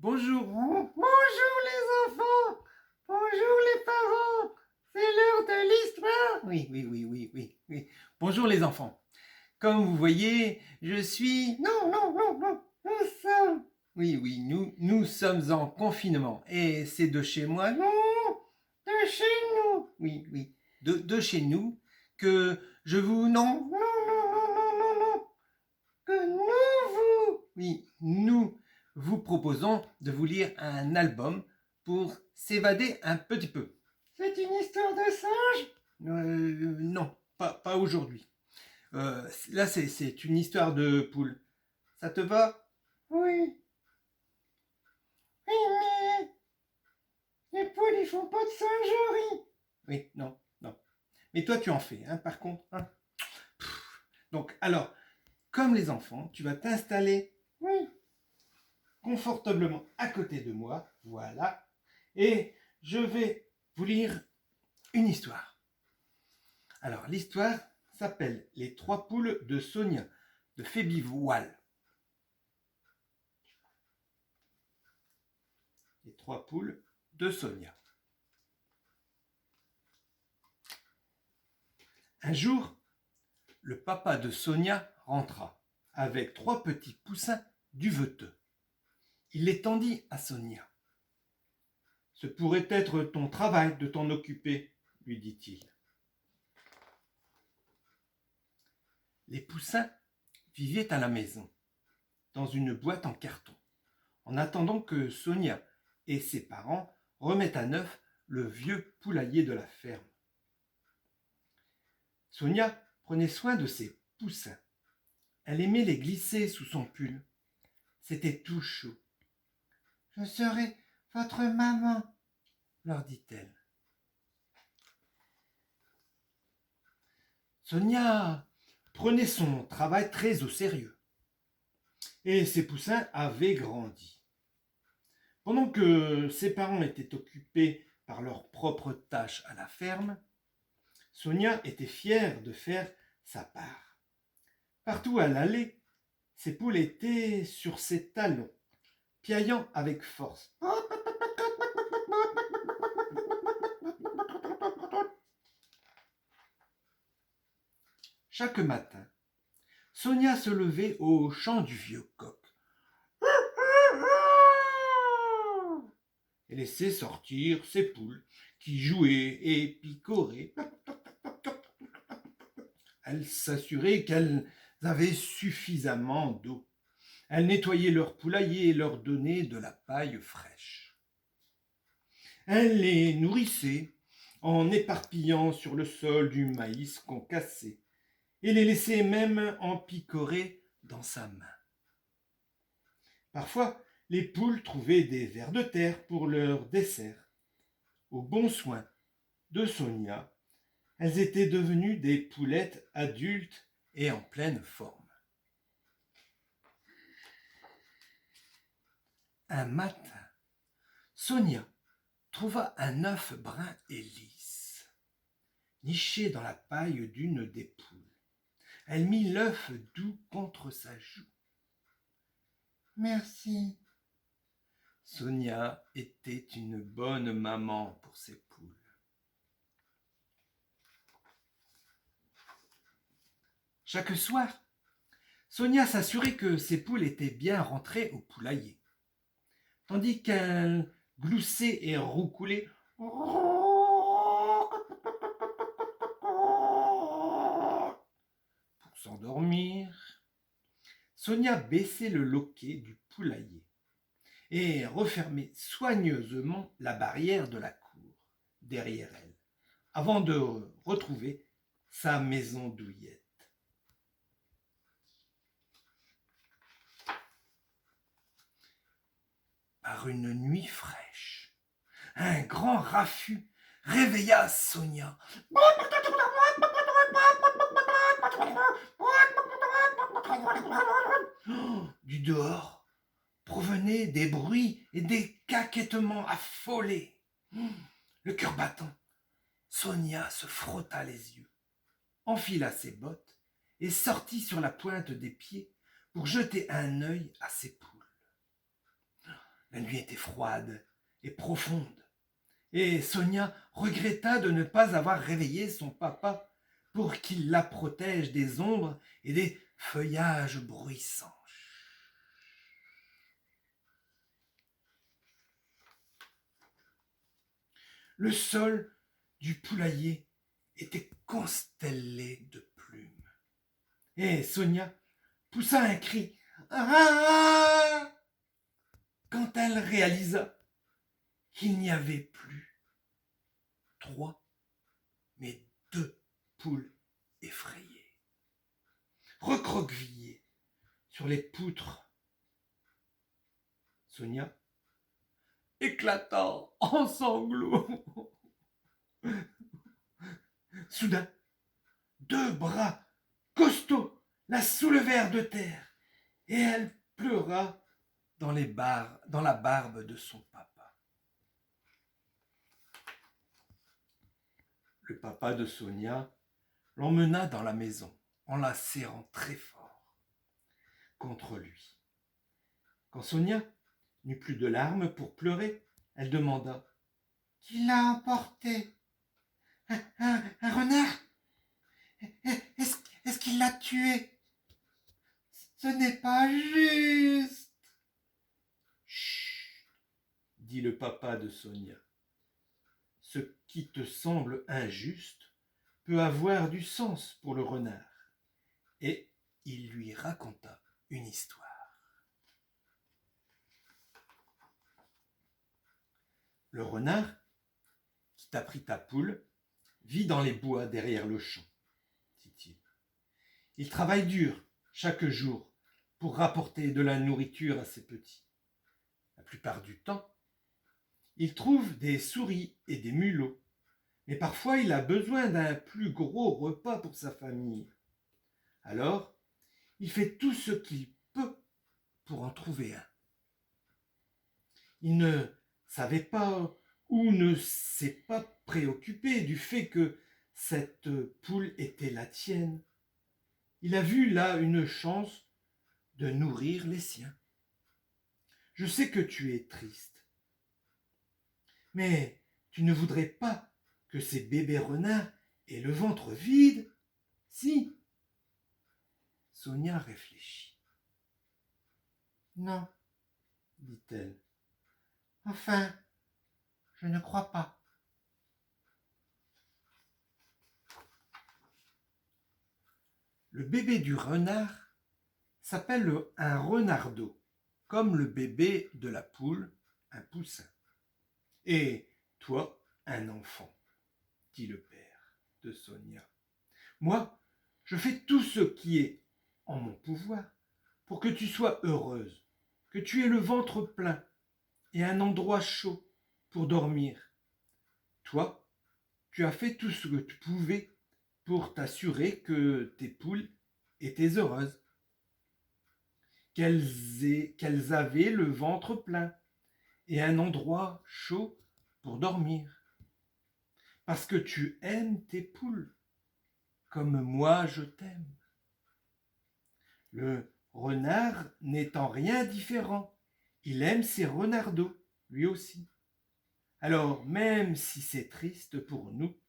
Bonjour. Bonjour les enfants, bonjour les parents, c'est l'heure de l'histoire. Oui. Bonjour les enfants. Comme vous voyez, je suis... Non, nous sommes, nous sommes en confinement. Et c'est de chez moi, non, de chez nous. de chez nous, que je vous... Non, que nous Nous vous proposons de vous lire un album pour s'évader un petit peu. c'est une histoire de singe. Non, pas aujourd'hui. Là, c'est une histoire de poule. Ça te va? Oui, mais les poules ils font pas de singerie. Oui, non. Mais toi, tu en fais, hein, par contre. Hein. Donc, alors, comme les enfants, tu vas t'installer Oui, confortablement à côté de moi. Voilà. Et je vais vous lire une histoire. Alors, l'histoire s'appelle Les trois poules de Sonia, de Phoebe Wall. Les trois poules de Sonia. Un jour, le papa de Sonia rentra avec trois petits poussins duveteux. Il les tendit à Sonia. Ce pourrait être ton travail de t'en occuper, lui dit-il. Les poussins vivaient à la maison, dans une boîte en carton, en attendant que Sonia et ses parents remettent à neuf le vieux poulailler de la ferme. Sonia prenait soin de ses poussins. Elle aimait les glisser sous son pull. C'était tout chaud. je serai votre maman, Leur dit-elle. Sonia prenait son travail très au sérieux. Et ses poussins avaient grandi. Pendant que ses parents étaient occupés par leurs propres tâches à la ferme, Sonia était fière de faire sa part. Partout où elle allait, ses poules étaient sur ses talons, piaillant avec force. Chaque matin, Sonia se levait au chant du vieux coq et laissait sortir ses poules qui jouaient et picoraient. Elle s'assurait qu'elles avaient suffisamment d'eau. Elle nettoyait leur poulailler et leur donnait de la paille fraîche. Elle les nourrissait en éparpillant sur le sol du maïs concassé et les laissait même en picorer dans sa main. Parfois, les poules trouvaient des vers de terre pour leur dessert. Au bon soin de Sonia, elles étaient devenues des poulettes adultes et en pleine forme. Un matin, Sonia trouva un œuf brun et lisse, niché dans la paille d'une des poules. Elle mit l'œuf doux contre sa joue. merci. Sonia était une bonne maman pour ses poules. Chaque soir, Sonia s'assurait que ses poules étaient bien rentrées au poulailler, tandis qu'elles gloussaient et roucoulaient pour s'endormir. Sonia baissait le loquet du poulailler et refermait soigneusement la barrière de la cour derrière elle, avant de retrouver sa maison douillette. Par une nuit fraîche, un grand raffut réveilla Sonia. Du dehors provenaient des bruits et des caquettements affolés. Le cœur battant, Sonia se frotta les yeux, enfila ses bottes et sortit sur la pointe des pieds pour jeter un œil à ses poules. La nuit était froide et profonde, et Sonia regretta de ne pas avoir réveillé son papa pour qu'il la protège des ombres et des feuillages bruissants. Le sol du poulailler était constellé de plumes. Et Sonia poussa un cri « Ah !» quand elle réalisa qu'il n'y avait plus 3, mais 2 poules effrayées, recroquevillées sur les poutres. Sonia éclata en sanglots. Soudain, 2 bras costauds la soulevèrent de terre et elle pleura dans la barbe de son papa. Le papa de Sonia l'emmena dans la maison en la serrant très fort contre lui. Quand Sonia n'eut plus de larmes pour pleurer, elle demanda « Qui l'a emporté ? Un renard ? Est-ce qu'il l'a tué ? Ce n'est pas juste !» Chut, dit le papa de Sonia. Ce qui te semble injuste peut avoir du sens pour le renard. Et il lui raconta une histoire. Le renard, qui t'a pris ta poule, vit dans les bois derrière le champ, dit-il. Il travaille dur chaque jour pour rapporter de la nourriture à ses petits. La plupart du temps, il trouve des souris et des mulots, mais parfois il a besoin d'un plus gros repas pour sa famille. Alors, il fait tout ce qu'il peut pour en trouver un. Il ne savait pas ou ne s'est pas préoccupé du fait que cette poule était la tienne. Il a vu là une chance de nourrir les siens. Je sais que tu es triste, mais tu ne voudrais pas que ces bébés renards aient le ventre vide, si? Sonia réfléchit. Non, dit-elle. Enfin, je ne crois pas. Le bébé du renard s'appelle un renardeau, comme le bébé de la poule, un poussin. Et toi, un enfant, dit le père de Sonia. Moi, je fais tout ce qui est en mon pouvoir pour que tu sois heureuse, que tu aies le ventre plein et un endroit chaud pour dormir. Toi, tu as fait tout ce que tu pouvais pour t'assurer que tes poules étaient heureuses, qu'elles avaient le ventre plein et un endroit chaud pour dormir. Parce que tu aimes tes poules, comme moi je t'aime. Le renard n'est en rien différent. Il aime ses renardeaux, lui aussi. Alors, même si c'est triste pour nous,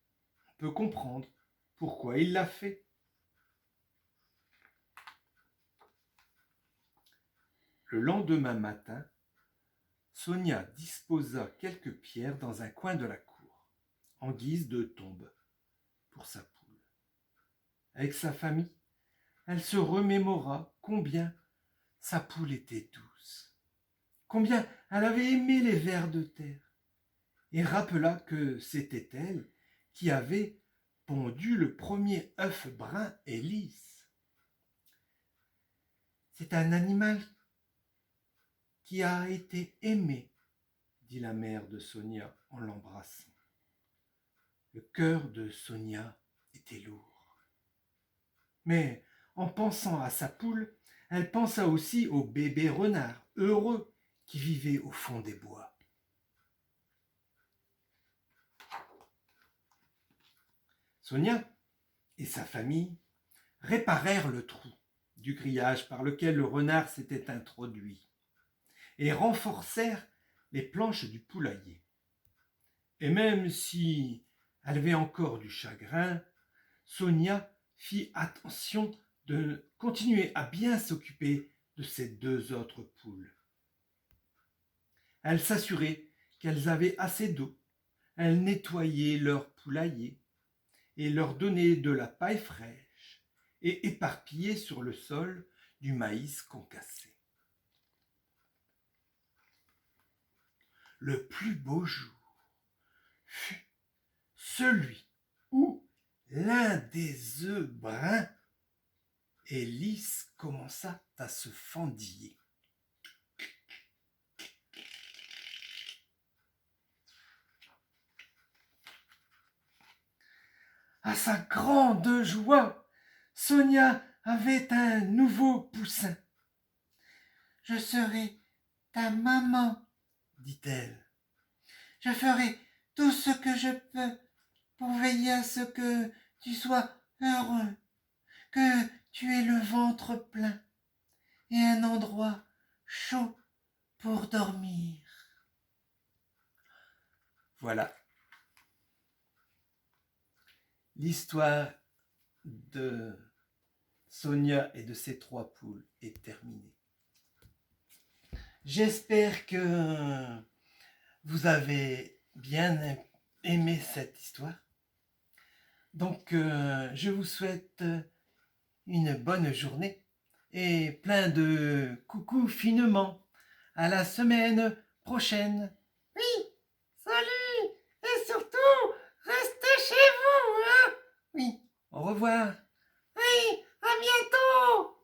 on peut comprendre pourquoi il l'a fait. Le lendemain matin, Sonia disposa quelques pierres dans un coin de la cour, en guise de tombe pour sa poule. Avec sa famille, elle se remémora combien sa poule était douce, combien elle avait aimé les vers de terre, et rappela que c'était elle qui avait pondu le premier œuf brun et lisse. C'est un animal qui a été aimé, dit la mère de Sonia en l'embrassant. Le cœur de Sonia était lourd. Mais en pensant à sa poule, elle pensa aussi au bébé renard heureux qui vivait au fond des bois. Sonia et sa famille réparèrent le trou du grillage par lequel le renard s'était introduit et renforcèrent les planches du poulailler. Et même si elle avait encore du chagrin, Sonia fit attention de continuer à bien s'occuper de ses 2 autres poules. Elle s'assurait qu'elles avaient assez d'eau, elle nettoyait leur poulailler et leur donnait de la paille fraîche et éparpillait sur le sol du maïs concassé. Le plus beau jour fut celui où l'un des œufs bruns et lisses commença à se fendiller. À sa grande joie, Sonia avait un nouveau poussin. « Je serai ta maman, dit-elle. Je ferai tout ce que je peux pour veiller à ce que tu sois heureux, que tu aies le ventre plein et un endroit chaud pour dormir. » Voilà. L'histoire de Sonia et de ses 3 poules est terminée. J'espère que vous avez bien aimé cette histoire. Donc, je vous souhaite une bonne journée et plein de coucou finement. À la semaine prochaine. Oui, salut. Et surtout, restez chez vous, hein. Oui, au revoir. Oui, à bientôt.